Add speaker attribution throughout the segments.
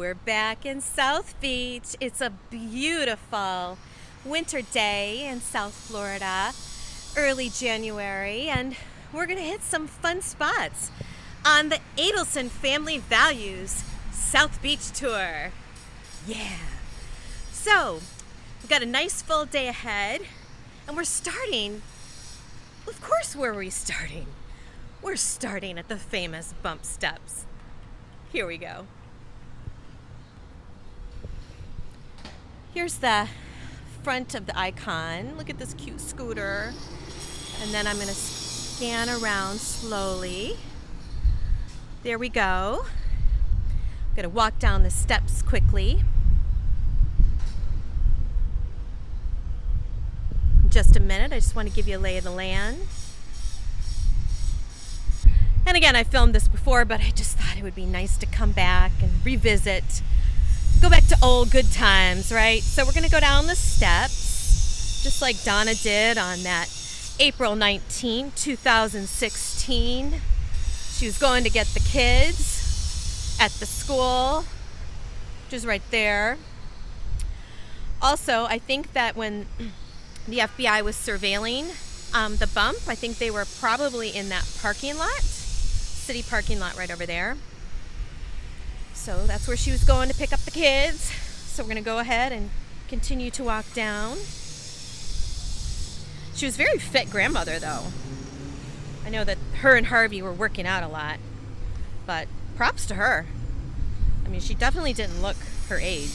Speaker 1: We're back in South Beach. It's a beautiful winter day in South Florida, early January, and we're going to hit some fun spots on the Adelson Family Values South Beach Tour. Yeah. So, we've got a nice full day ahead, and we're starting, of course, where are we starting? We're starting at the famous bump steps. Here we go. Here's the front of the icon. Look at this cute scooter. And then I'm going to scan around slowly. There we go. I'm going to walk down the steps quickly. Just a minute. I just want to give you a lay of the land. And again, I filmed this before, but I just thought it would be nice to come back and revisit. Go back to old good times, right? So we're going to go down the steps, just like Donna did on that April 19, 2016. She was going to get the kids at the school, which is right there. Also, I think that when the FBI was surveilling the bump, I think they were probably in that parking lot, city parking lot right over there. So that's where she was going to pick up the kids. So we're going to go ahead and continue to walk down. She was a very fit grandmother, though. I know that her and Harvey were working out a lot, but props to her. I mean, she definitely didn't look her age.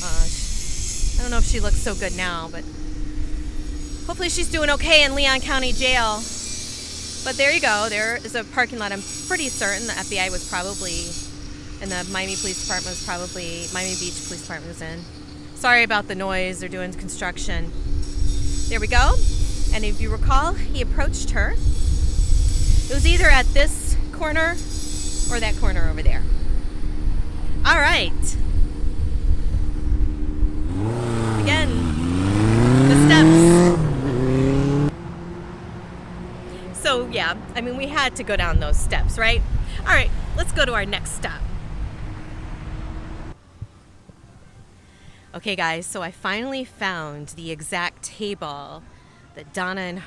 Speaker 1: I don't know if she looks so good now, but hopefully she's doing okay in Leon County Jail. But there you go. There is a parking lot. I'm pretty certain the FBI was probably, and the Miami Police Department was probably, Miami Beach Police Department was in. Sorry about the noise. They're doing construction. There we go. And if you recall, he approached her. It was either at this corner or that corner over there. All right. Again, the steps. So yeah, I mean, we had to go down those steps, right? All right, let's go to our next stop. Okay guys, so I finally found the exact table that Donna and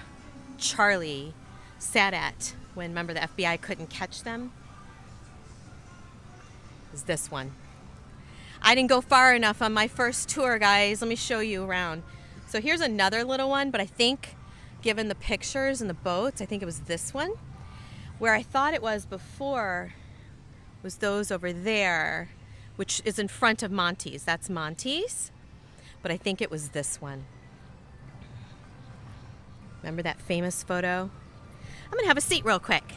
Speaker 1: Charlie sat at when, remember, the FBI couldn't catch them? It was this one. I didn't go far enough on my first tour, guys. Let me show you around. So here's another little one, but I think, given the pictures and the boats, I think it was this one. Where I thought it was before was those over there, which is in front of Monty's. That's Monty's, but I think it was this one. Remember that famous photo? I'm gonna have a seat real quick.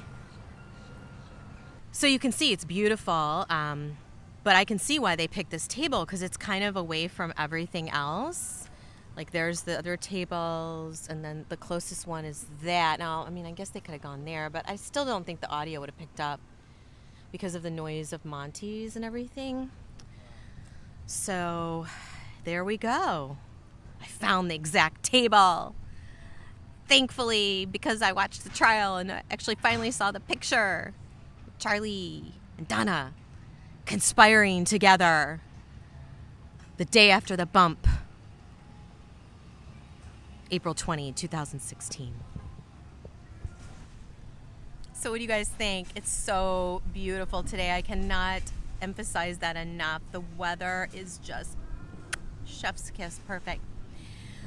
Speaker 1: So you can see it's beautiful, but I can see why they picked this table, because it's kind of away from everything else. Like there's the other tables, and then the closest one is that. Now, I mean, I guess they could have gone there, but I still don't think the audio would have picked up because of the noise of Monty's and everything. So there we go. I found the exact table. Thankfully, because I watched the trial and I actually finally saw the picture of Charlie and Donna conspiring together the day after the bump, April 20, 2016. So what do you guys think? It's so beautiful today. I cannot emphasize that enough. The weather is just chef's kiss, perfect.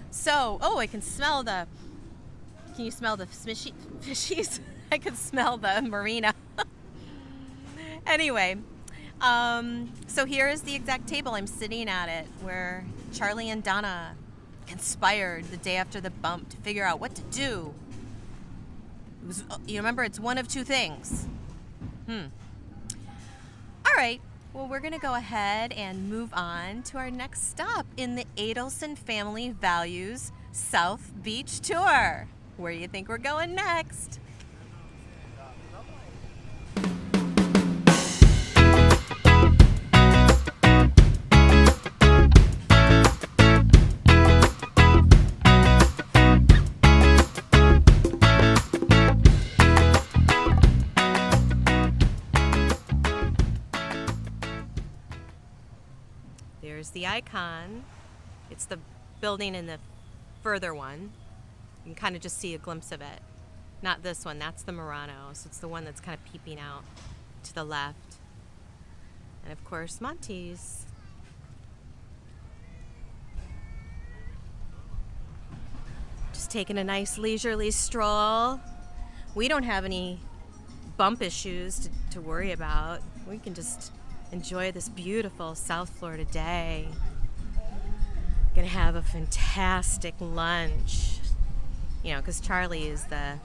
Speaker 1: So, I can smell can you smell the fishies? I can smell the marina. Anyway, so here is the exact table. I'm sitting at it where Charlie and Donna conspired the day after the bump to figure out what to do. It was, you remember, it's one of two things. All right. Well, we're going to go ahead and move on to our next stop in the Adelson Family Values South Beach Tour. Where do you think we're going next? There's the Icon. It's the building in the further one. You can kind of just see a glimpse of it. Not this one, that's the Murano. So it's the one that's kind of peeping out to the left. And of course, Monty's. Just taking a nice leisurely stroll. We don't have any bump issues to worry about. We can just enjoy this beautiful South Florida day. Gonna have a fantastic lunch. You know, because Charlie is the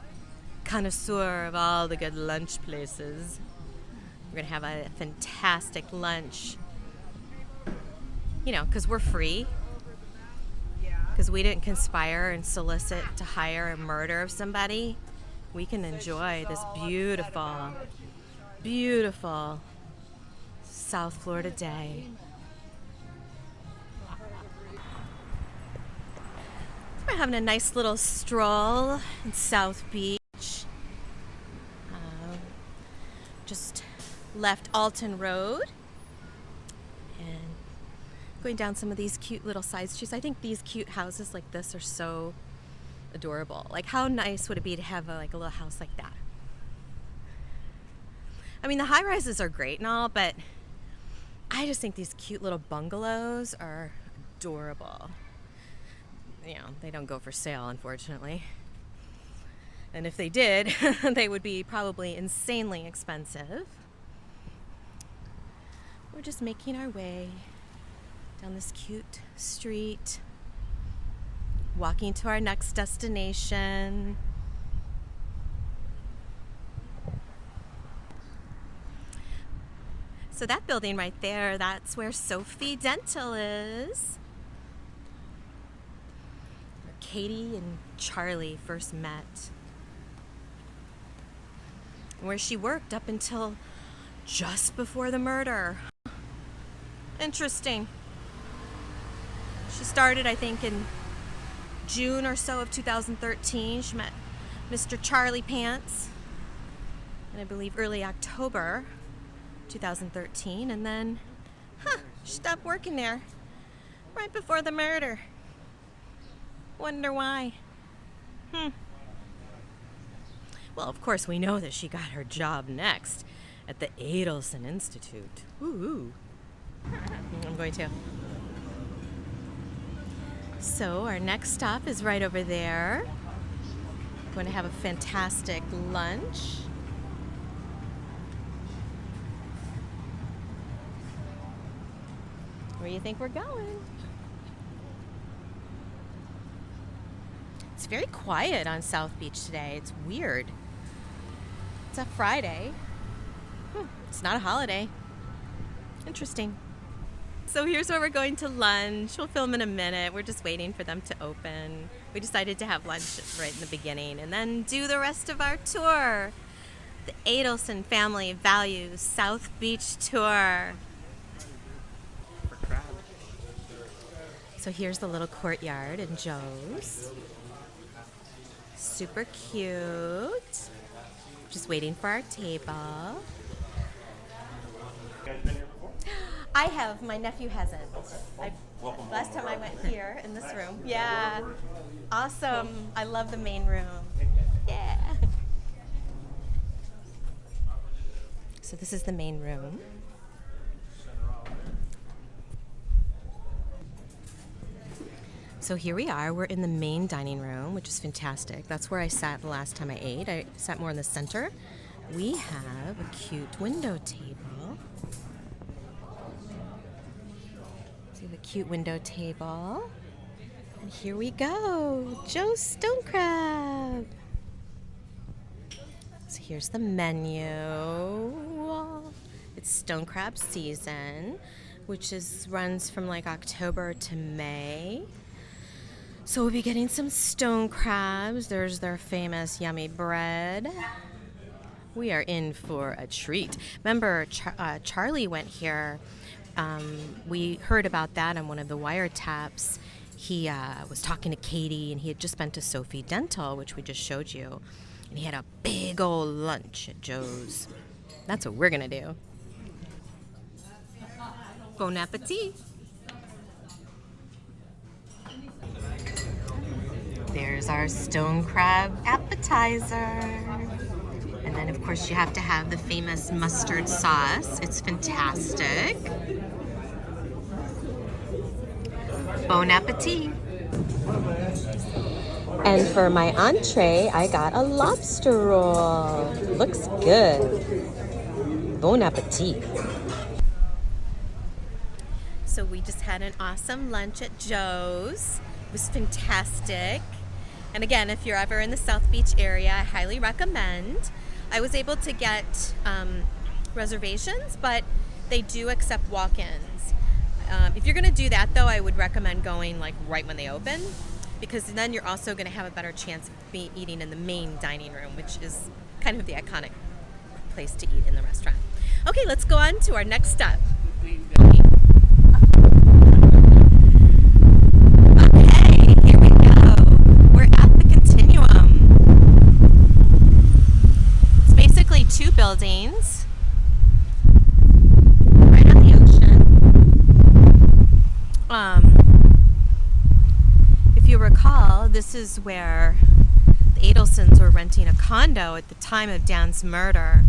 Speaker 1: connoisseur of all the good lunch places. We're gonna have a fantastic lunch. You know, because we're free. Because we didn't conspire and solicit to hire a murder of somebody. We can enjoy this beautiful, beautiful South Florida day. We're having a nice little stroll in South Beach. Just left Alton Road and going down some of these cute little side streets. I think these cute houses like this are so adorable. Like, how nice would it be to have a little house like that? I mean, the high rises are great and all, but I just think these cute little bungalows are adorable. You know, they don't go for sale, unfortunately. And if they did, they would be probably insanely expensive. We're just making our way down this cute street, walking to our next destination. So that building right there, that's where Sophie Dental is. Where Katie and Charlie first met. Where she worked up until just before the murder. Interesting. She started, I think, in June or so of 2013. She met Mr. Charlie Pants in, I believe, early October 2013. And then, she stopped working there right before the murder. Wonder why. Well, of course, we know that she got her job next at the Adelson Institute. Ooh. I'm going to. So our next stop is right over there. Going to have a fantastic lunch. Where do you think we're going? It's very quiet on South Beach today. It's weird. It's a Friday. It's not a holiday. Interesting. So here's where we're going to lunch. We'll film in a minute. We're just waiting for them to open. We decided to have lunch right in the beginning and then do the rest of our tour. The Adelson Family Values South Beach Tour. So here's the little courtyard in Joe's. Super cute. Just waiting for our table. I have. My nephew hasn't. Last time I went here in this room. Yeah. Awesome. I love the main room. Yeah. So this is the main room. So here we are. We're in the main dining room, which is fantastic. That's where I sat the last time I ate. I sat more in the center. We have a cute window table. See the cute window table. And here we go. Joe's Stone Crab. So here's the menu. It's Stone Crab season, which runs from like October to May. So we'll be getting some stone crabs. There's their famous yummy bread. We are in for a treat. Remember, Charlie went here. We heard about that on one of the wiretaps. He was talking to Katie, and he had just been to Sophie Dental, which we just showed you. And he had a big old lunch at Joe's. That's what we're going to do. Bon appetit. There's our stone crab appetizer. And then, of course, you have to have the famous mustard sauce. It's fantastic. Bon appetit. And for my entree, I got a lobster roll. Looks good. Bon appetit. So we just had an awesome lunch at Joe's. It was fantastic. And again, if you're ever in the South Beach area, I highly recommend. I was able to get reservations, but they do accept walk-ins. If you're going to do that, though, I would recommend going like right when they open, because then you're also going to have a better chance of eating in the main dining room, which is kind of the iconic place to eat in the restaurant. Okay, let's go on to our next stop. Two buildings right on the ocean. If you recall, this is where the Adelsons were renting a condo at the time of Dan's murder.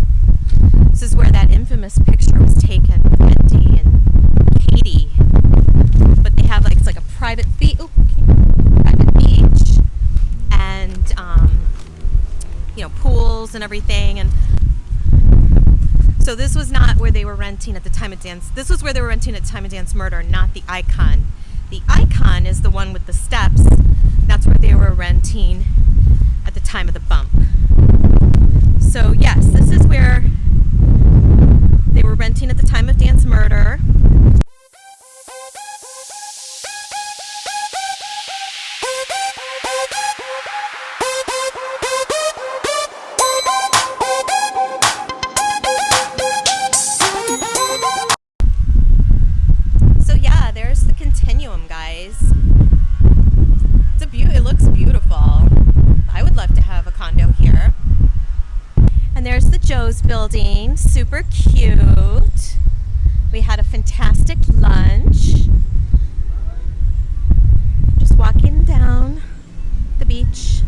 Speaker 1: This is where that infamous picture was taken with Wendy and Katie. But they have like, it's like a private beach, and pools and everything. And so this was not where they were renting at the time of Dan's. This was where they were renting at the time of Dan's murder, not the Icon. The Icon is the one with the steps. That's where they were renting at the time of the bump. So yes, this is where they were renting at the time of Dan's murder. Guys, it looks beautiful. I would love to have a condo here. And there's the Joe's building, super cute. We had a fantastic lunch. Just walking down the beach.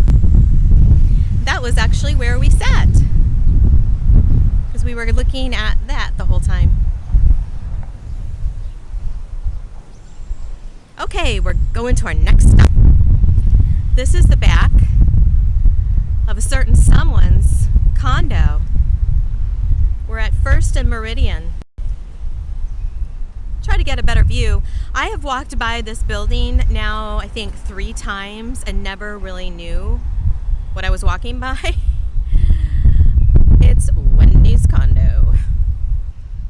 Speaker 1: That was actually where we sat, because we were looking at that the whole time. Okay, we're going to our next stop. This is the back of a certain someone's condo. We're at First and Meridian. Try to get a better view. I have walked by this building now, I think 3 times, and never really knew what I was walking by. It's Wendy's condo.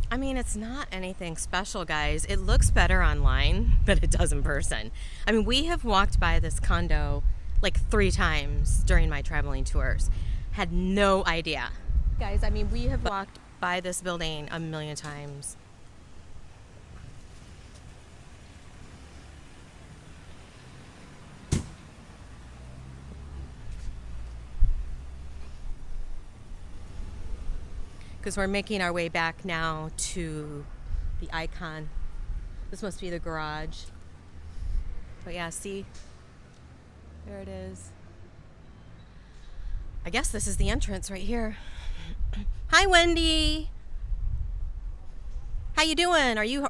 Speaker 1: I mean, it's not anything special, guys. It looks better online than it does in person. I mean, we have walked by this condo like 3 times during my traveling tours. Had no idea. Guys, I mean, we have walked by this building a million times. Because we're making our way back now to the Icon. This must be the garage. But yeah, see? There it is. I guess this is the entrance right here. Hi, Wendy. How you doing? Are you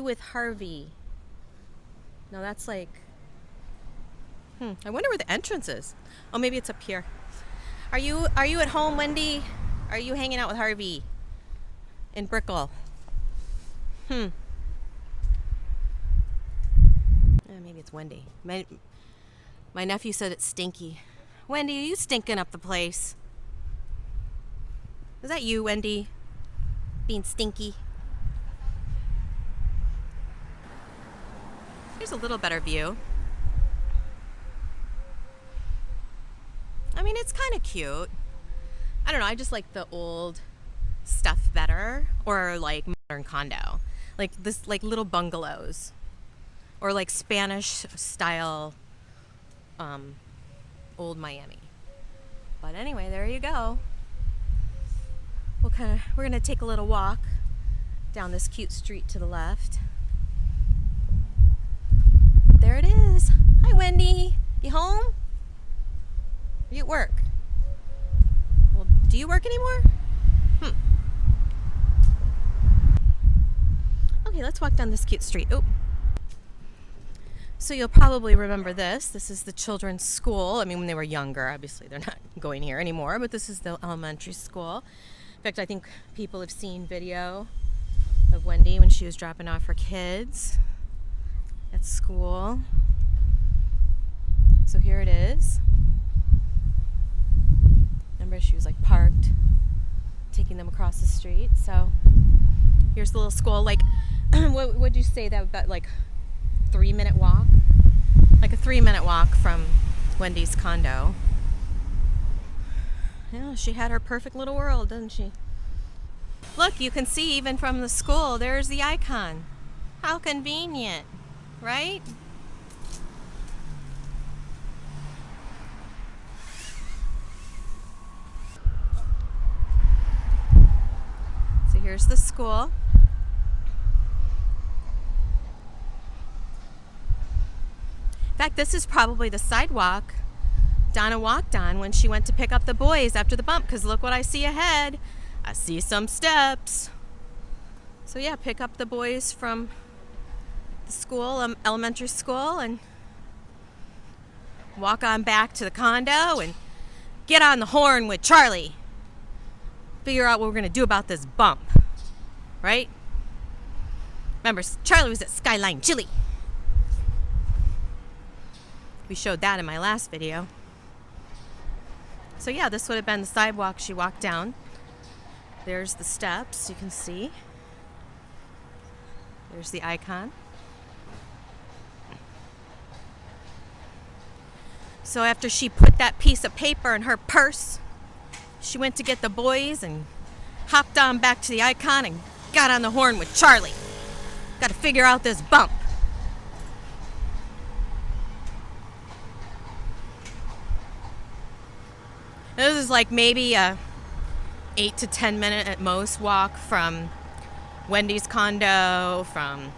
Speaker 1: with Harvey? No, that's like, I wonder where the entrance is. Oh, maybe it's up here. Are you at home, Wendy? Are you hanging out with Harvey in Brickell? Maybe it's Wendy. My nephew said it's stinky. Wendy, are you stinking up the place? Is that you, Wendy? Being stinky? Here's a little better view. I mean, it's kind of cute. I don't know, I just like the old stuff better, or like modern condo. Like this, like little bungalows, or like Spanish style old Miami. But anyway, there you go. We're gonna take a little walk down this cute street to the left. There There it is. Hi, Wendy. You home? Are you at work? Well, do you work anymore? Okay, let's walk down this cute street. Oh. So you'll probably remember this. This is the children's school. I mean, when they were younger, obviously they're not going here anymore, but this is the elementary school. In fact, I think people have seen video of Wendy when she was dropping off her kids at school. So here it is. Remember, she was like parked, taking them across the street. So here's the little school. Like, what would you say that about like 3-minute walk? Like a 3-minute walk from Wendy's condo. Yeah, she had her perfect little world, didn't she? Look, you can see even from the school, there's the icon. How convenient, right? So here's the school. In fact, this is probably the sidewalk Donna walked on when she went to pick up the boys after the bump, because look what I see ahead. I see some steps. So yeah, pick up the boys from the school, elementary school, and walk on back to the condo and get on the horn with Charlie. Figure out what we're going to do about this bump, right? Remember, Charlie was at Skyline Chili. We showed that in my last video. So yeah, this would have been the sidewalk she walked down. There's the steps, you can see. There's the icon. So after she put that piece of paper in her purse, she went to get the boys and hopped on back to the icon and got on the horn with Charlie. Got to figure out this bump. This is like maybe a 8 to 10 minute at most walk from Wendy's condo, from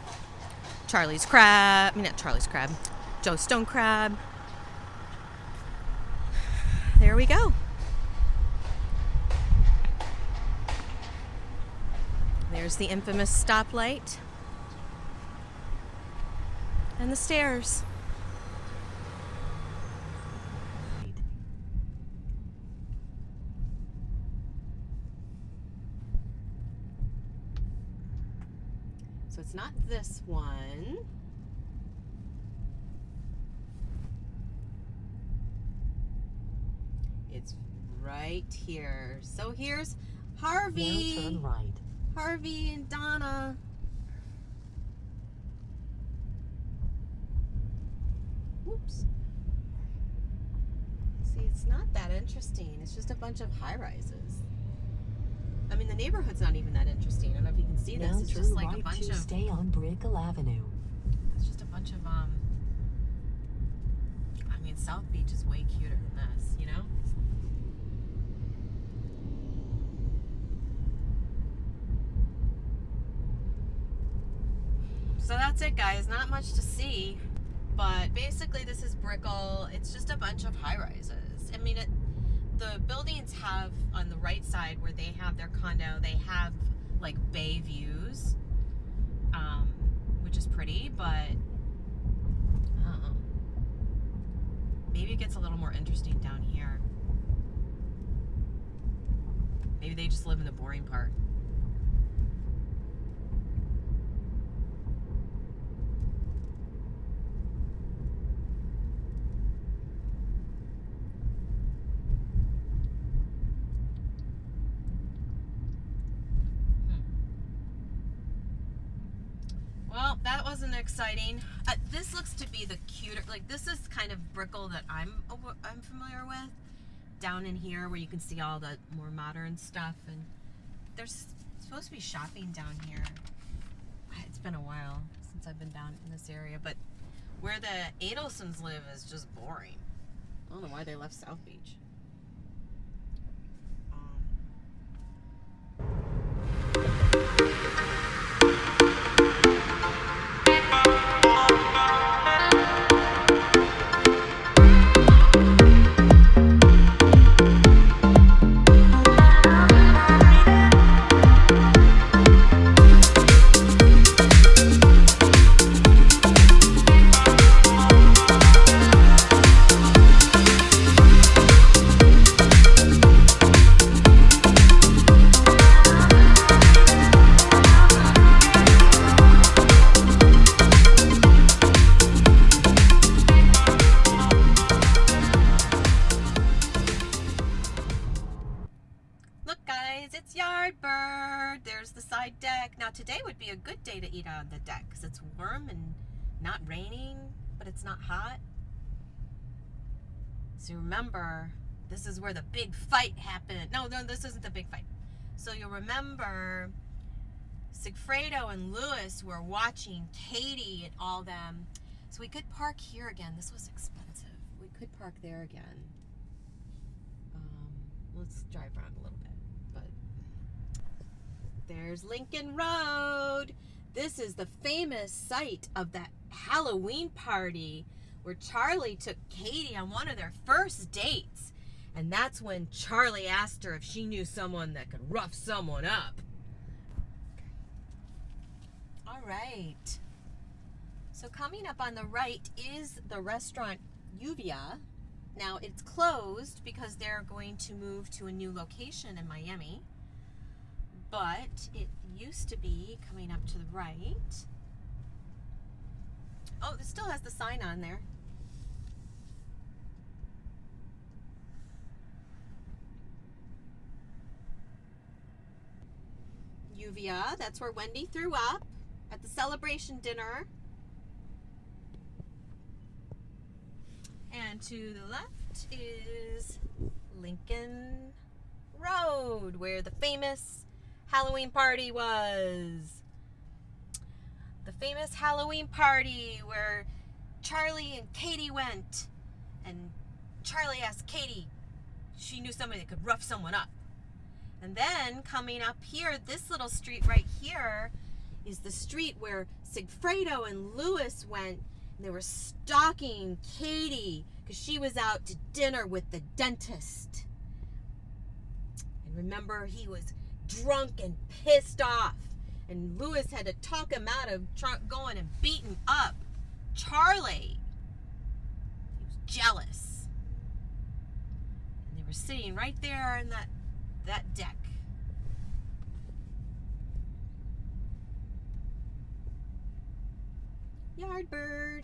Speaker 1: Charlie's Crab, not Charlie's Crab, Joe Stone Crab. There we go. There's the infamous stoplight and the stairs. So it's not this one. It's right here. So here's Harvey.
Speaker 2: Now turn right.
Speaker 1: Harvey and Donna. Whoops. See, it's not that interesting. It's just a bunch of high-rises. I mean, the neighborhood's not even that interesting. I don't know if you can see this.
Speaker 2: Now
Speaker 1: It's
Speaker 2: turn
Speaker 1: just like
Speaker 2: right
Speaker 1: a bunch
Speaker 2: to
Speaker 1: of...
Speaker 2: stay on Brickell Avenue.
Speaker 1: It's just a bunch of, I mean, South Beach is way cuter than this, you know? So that's it, guys. Not much to see, but basically this is Brickell. It's just a bunch of high-rises. I mean, the buildings have, on the right side where they have their condo, they have like bay views, which is pretty, but I don't know. Maybe it gets a little more interesting down here. Maybe they just live in the boring part. Well, that wasn't exciting. This looks to be the cuter, like this is kind of Brickell that I'm familiar with. Down in here where you can see all the more modern stuff, and there's supposed to be shopping down here. It's been a while since I've been down in this area, but where the Adelsons live is just boring. I don't know why they left South Beach. Yardbird, there's the side deck. Now today would be a good day to eat on the deck because it's warm and not raining, but it's not hot. So remember, this is where the big fight happened. No, this isn't the big fight. So you'll remember Sigfredo and Louis were watching Katie and all them. So we could park here again. This was expensive. We could park there again. Let's drive around a little bit. But there's Lincoln Road. This is the famous site of that Halloween party where Charlie took Katie on one of their first dates. And that's when Charlie asked her if she knew someone that could rough someone up. All right. So coming up on the right is the restaurant Uvia. Now it's closed because they're going to move to a new location in Miami. But it used to be coming up to the right. Oh, it still has the sign on there. Uvia, that's where Wendy threw up at the celebration dinner. And to the left is Lincoln Road, where the famous Halloween party was. The famous Halloween party where Charlie and Katie went. And Charlie asked Katie if she knew somebody that could rough someone up. And then coming up here, this little street right here is the street where Sigfredo and Louis went. And they were stalking Katie because she was out to dinner with the dentist. And remember, he was drunk and pissed off. And Louis had to talk him out of going and beating up Charlie. He was jealous. And they were sitting right there in that deck. Yardbird.